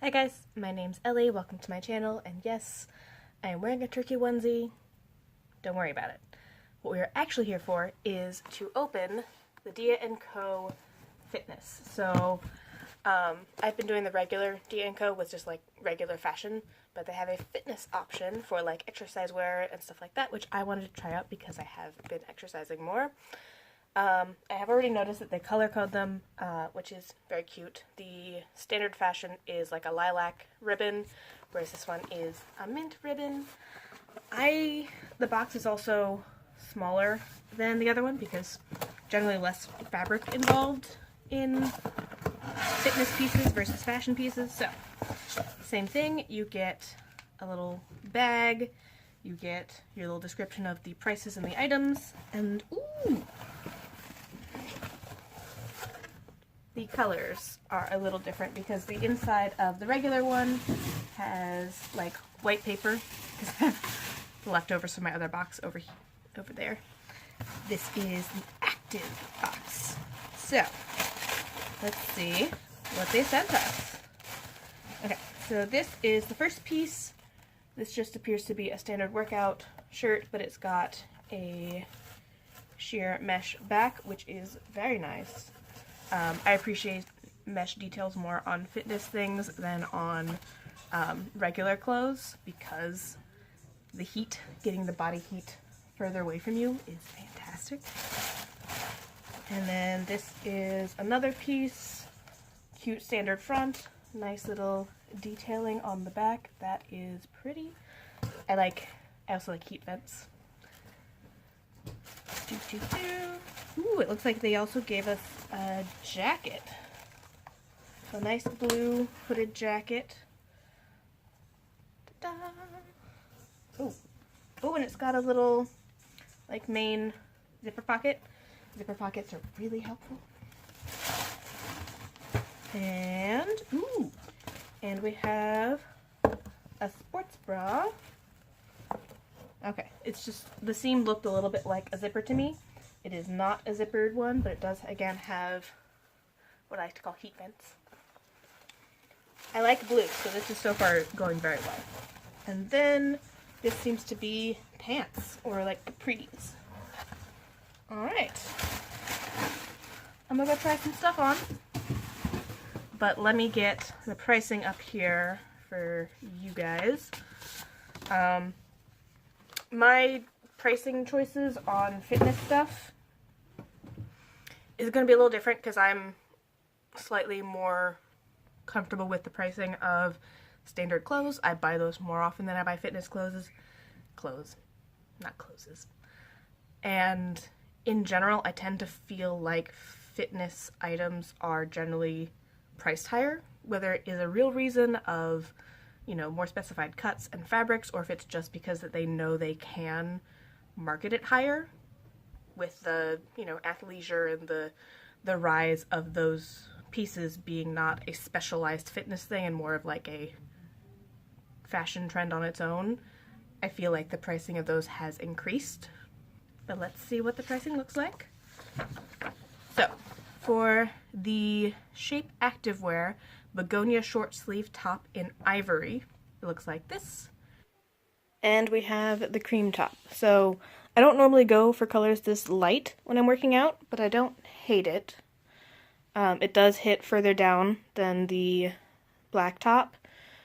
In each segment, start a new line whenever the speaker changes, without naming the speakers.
Hi guys, my name's Ellie, welcome to my channel, and yes, I am wearing a turkey onesie. Don't worry about it. What we are actually here for is to open the Dia & Co. Fitness. So, I've been doing the regular Dia & Co. with just like regular fashion, but they have a fitness option for like exercise wear and stuff like that, which I wanted to try out because I have been exercising more. I have already noticed that they color code them, which is very cute. The standard fashion is like a lilac ribbon, whereas this one is a mint ribbon. The box is also smaller than the other one because generally less fabric involved in fitness pieces versus fashion pieces. So, same thing, you get a little bag, you get your little description of the prices and the items, and ooh! The colors are a little different because the inside of the regular one has like white paper because I have leftovers from my other box over there. This is the active box. So, let's see what they sent us. Okay, so this is the first piece. This just appears to be a standard workout shirt, but it's got a sheer mesh back, which is very nice. I appreciate mesh details more on fitness things than on regular clothes because the heat, getting the body heat further away from you is fantastic. And then this is another piece, cute standard front, nice little detailing on the back. That is pretty. I also like heat vents. Ooh, it looks like they also gave us a jacket. So a nice blue hooded jacket. Ta-da! Ooh. Oh, and it's got a little, like, main zipper pocket. Zipper pockets are really helpful. And, ooh, and we have a sports bra. Okay, it's just, the seam looked a little bit like a zipper to me. It is not a zippered one, but it does, again, have what I like to call heat vents. I like blue, so this is so far going very well. And then this seems to be pants, or like capris. Alright. I'm gonna go try some stuff on, but let me get the pricing up here for you guys. My pricing choices on fitness stuff is going to be a little different because I'm slightly more comfortable with the pricing of standard clothes. I buy those more often than I buy fitness clothes. Not clothes. And in general, I tend to feel like fitness items are generally priced higher, whether it is a real reason of, you know, more specified cuts and fabrics, or if it's just because that they know they can market it higher with the, you know, athleisure and the rise of those pieces being not a specialized fitness thing and more of like a fashion trend on its own. I feel like the pricing of those has increased. But let's see what the pricing looks like. So, for the Shape Activewear Begonia short sleeve top in ivory, it looks like this. And we have the cream top. So I don't normally go for colors this light when I'm working out, but I don't hate it. It does hit further down than the black top,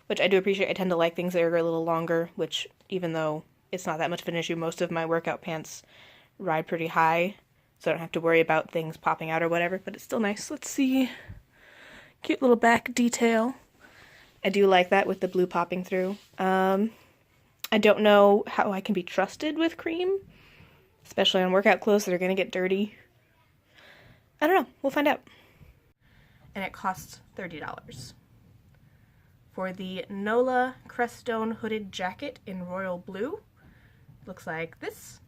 which I do appreciate. I tend to like things that are a little longer, which even though it's not that much of an issue, most of my workout pants ride pretty high, so I don't have to worry about things popping out or whatever, but it's still nice. Let's see. Cute little back detail. I do like that with the blue popping through. I don't know how I can be trusted with cream, especially on workout clothes that are going to get dirty. I don't know. We'll find out. And it costs $30. For the Nola Creststone hooded jacket in royal blue, looks like this.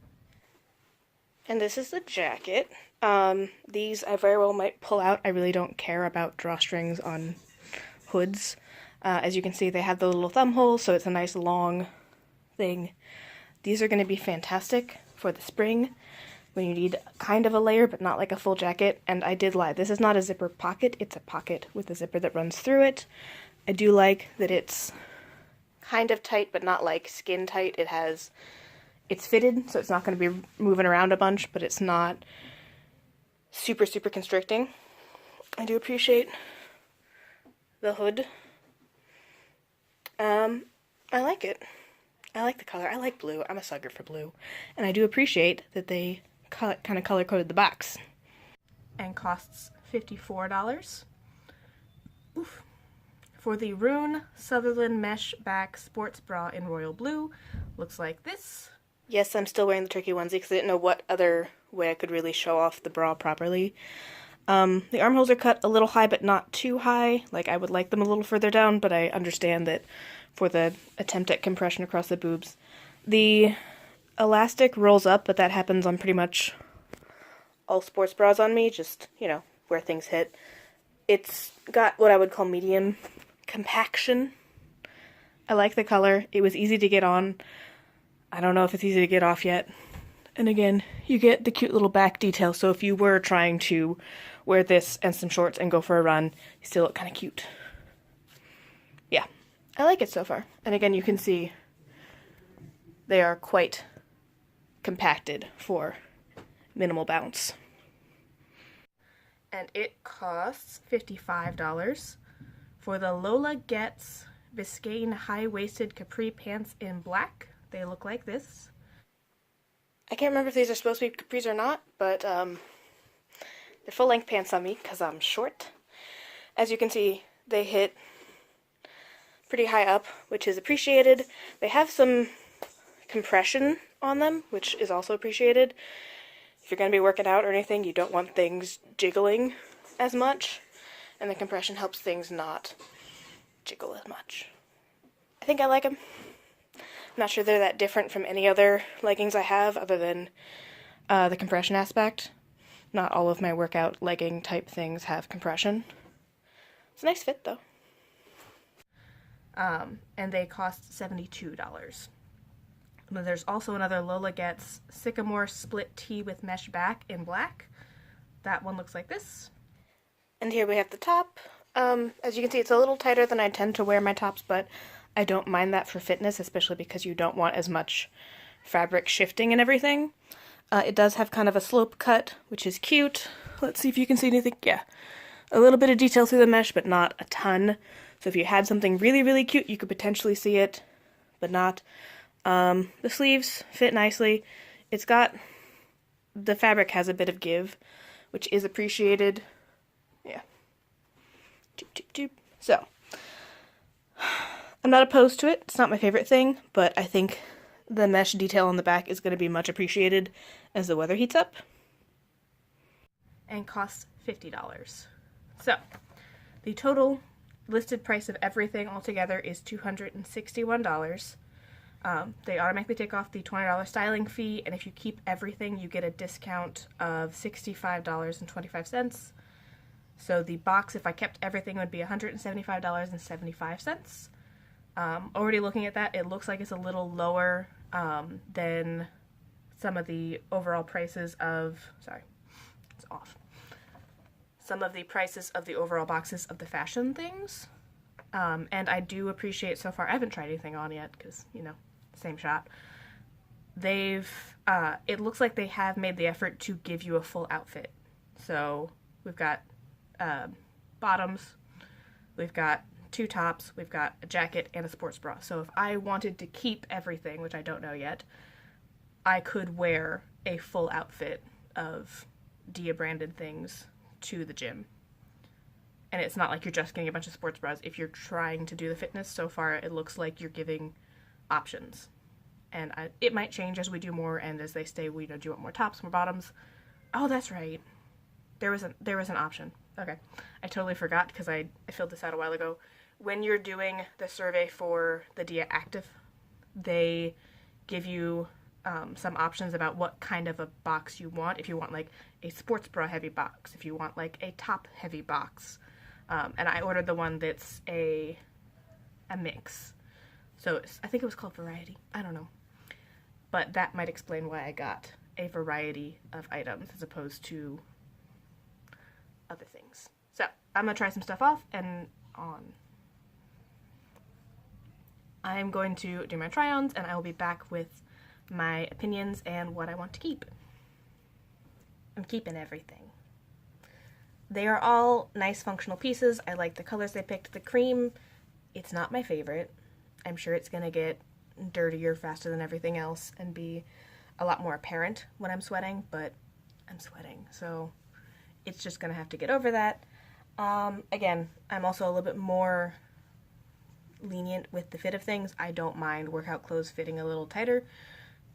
And this is the jacket. These I very well might pull out. I really don't care about drawstrings on hoods. As you can see, they have the little thumb holes, so it's a nice long thing. These are going to be fantastic for the spring when you need kind of a layer, but not like a full jacket. And I did lie. This is not a zipper pocket. It's a pocket with a zipper that runs through it. I do like that it's kind of tight, but not like skin tight. It's fitted, so it's not going to be moving around a bunch, but it's not super, super constricting. I do appreciate the hood. I like it. I like the color. I like blue. I'm a sucker for blue. And I do appreciate that they kind of color-coded the box. And costs $54. Oof. For the Rune Sutherland Mesh Back Sports Bra in Royal Blue. Looks like this. Yes, I'm still wearing the turkey onesie because I didn't know what other way I could really show off the bra properly. The armholes are cut a little high, but not too high. Like, I would like them a little further down, but I understand that for the attempt at compression across the boobs. The elastic rolls up, but that happens on pretty much all sports bras on me, just, you know, where things hit. It's got what I would call medium compaction. I like the color. It was easy to get on. I don't know if it's easy to get off yet. And again, you get the cute little back detail, so if you were trying to wear this and some shorts and go for a run, you still look kind of cute. Yeah, I like it so far. And again, you can see they are quite compacted for minimal bounce. And it costs $55 for the Lola Gets Biscayne high-waisted capri pants in black. They look like this. I can't remember if these are supposed to be capris or not, but they're full-length pants on me because I'm short. As you can see, they hit pretty high up, which is appreciated. They have some compression on them, which is also appreciated. If you're going to be working out or anything, you don't want things jiggling as much, and the compression helps things not jiggle as much. I think I like them. I'm not sure they're that different from any other leggings I have other than the compression aspect. Not all of my workout legging type things have compression. It's a nice fit though. And they cost $72. And there's also another Lola Gets Sycamore split tee with mesh back in black. That one looks like this. And here we have the top. As you can see, it's a little tighter than I tend to wear my tops, but I don't mind that for fitness, especially because you don't want as much fabric shifting and everything. It does have kind of a slope cut, which is cute. Let's see if you can see anything. Yeah, a little bit of detail through the mesh, but not a ton. So if you had something really, really cute, you could potentially see it, but not. The sleeves fit nicely. It's got, the fabric has a bit of give, which is appreciated. Yeah. Doop, doop, doop. So, I'm not opposed to it. It's not my favorite thing, but I think the mesh detail on the back is going to be much appreciated as the weather heats up. And costs $50. So, the total listed price of everything altogether is $261. They automatically take off the $20 styling fee, and if you keep everything, you get a discount of $65.25. So the box, if I kept everything, would be $175.75. Already looking at that, it looks like it's a little lower than some of the overall prices of, sorry, it's off. Some of the prices of the overall boxes of the fashion things. And I do appreciate so far, I haven't tried anything on yet because, you know, same shot. They've, it looks like they have made the effort to give you a full outfit. So we've got bottoms, we've got two tops, we've got a jacket and a sports bra. So if I wanted to keep everything, which I don't know yet, I could wear a full outfit of Dia branded things to the gym. And it's not like you're just getting a bunch of sports bras. If you're trying to do the fitness, so far it looks like you're giving options. And it might change as we do more and as they stay, do you want more tops, more bottoms? Oh, that's right. There was an option. Okay. I totally forgot because I filled this out a while ago. When you're doing the survey for the Dia Active, they give you some options about what kind of a box you want. If you want like a sports bra heavy box, if you want like a top heavy box. And I ordered the one that's a mix. So I think it was called Variety. I don't know. But that might explain why I got a variety of items as opposed to other things. So I'm going to try some stuff off and on. I'm going to do my try-ons, and I will be back with my opinions and what I want to keep. I'm keeping everything. They are all nice functional pieces. I like the colors they picked. The cream, it's not my favorite. I'm sure it's going to get dirtier faster than everything else and be a lot more apparent when I'm sweating, but I'm sweating, so it's just going to have to get over that. Again, I'm also a little bit more lenient with the fit of things. I don't mind workout clothes fitting a little tighter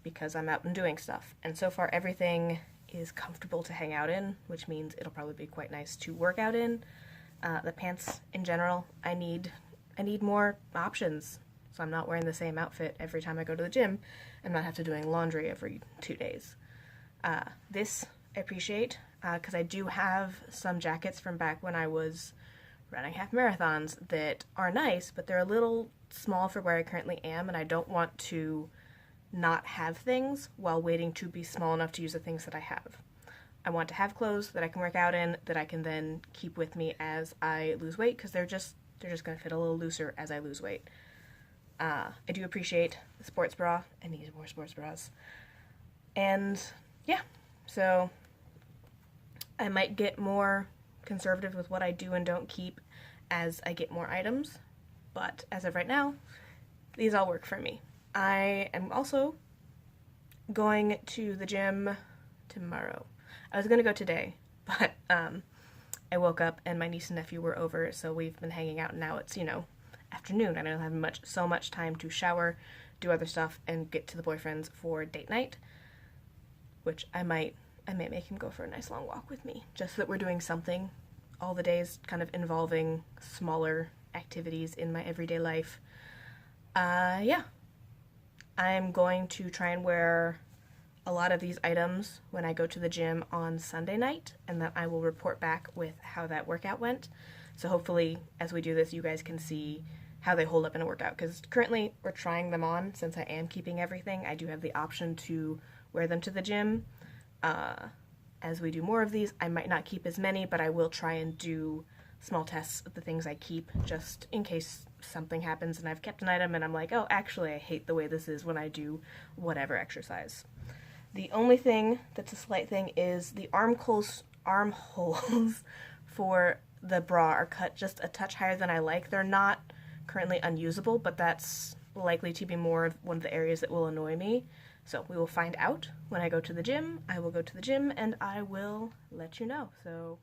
because I'm out and doing stuff. And so far everything is comfortable to hang out in, which means it'll probably be quite nice to work out in. The pants in general, I need more options, so I'm not wearing the same outfit every time I go to the gym and not have to doing laundry every 2 days. This I appreciate because I do have some jackets from back when I was running half marathons that are nice, but they're a little small for where I currently am, and I don't want to not have things while waiting to be small enough to use the things that I have. I want to have clothes that I can work out in that I can then keep with me as I lose weight, because they're just going to fit a little looser as I lose weight. I do appreciate the sports bra. I need more sports bras. And yeah, so I might get more conservative with what I do and don't keep as I get more items, but as of right now, these all work for me. I am also going to the gym tomorrow. I was going to go today, but I woke up and my niece and nephew were over, so we've been hanging out, and now it's, afternoon. I don't have so much time to shower, do other stuff, and get to the boyfriend's for date night, which I might make him go for a nice long walk with me, just so that we're doing something all the days, kind of involving smaller activities in my everyday life. Yeah. I'm going to try and wear a lot of these items when I go to the gym on Sunday night, and then I will report back with how that workout went. So hopefully, as we do this, you guys can see how they hold up in a workout, because currently we're trying them on. Since I am keeping everything, I do have the option to wear them to the gym. As we do more of these, I might not keep as many, but I will try and do small tests of the things I keep, just in case something happens and I've kept an item and I'm like, oh, actually I hate the way this is when I do whatever exercise. The only thing that's a slight thing is the armholes for the bra are cut just a touch higher than I like. They're not currently unusable, but that's likely to be more one of the areas that will annoy me. So we will find out when I go to the gym. I will go to the gym and I will let you know. So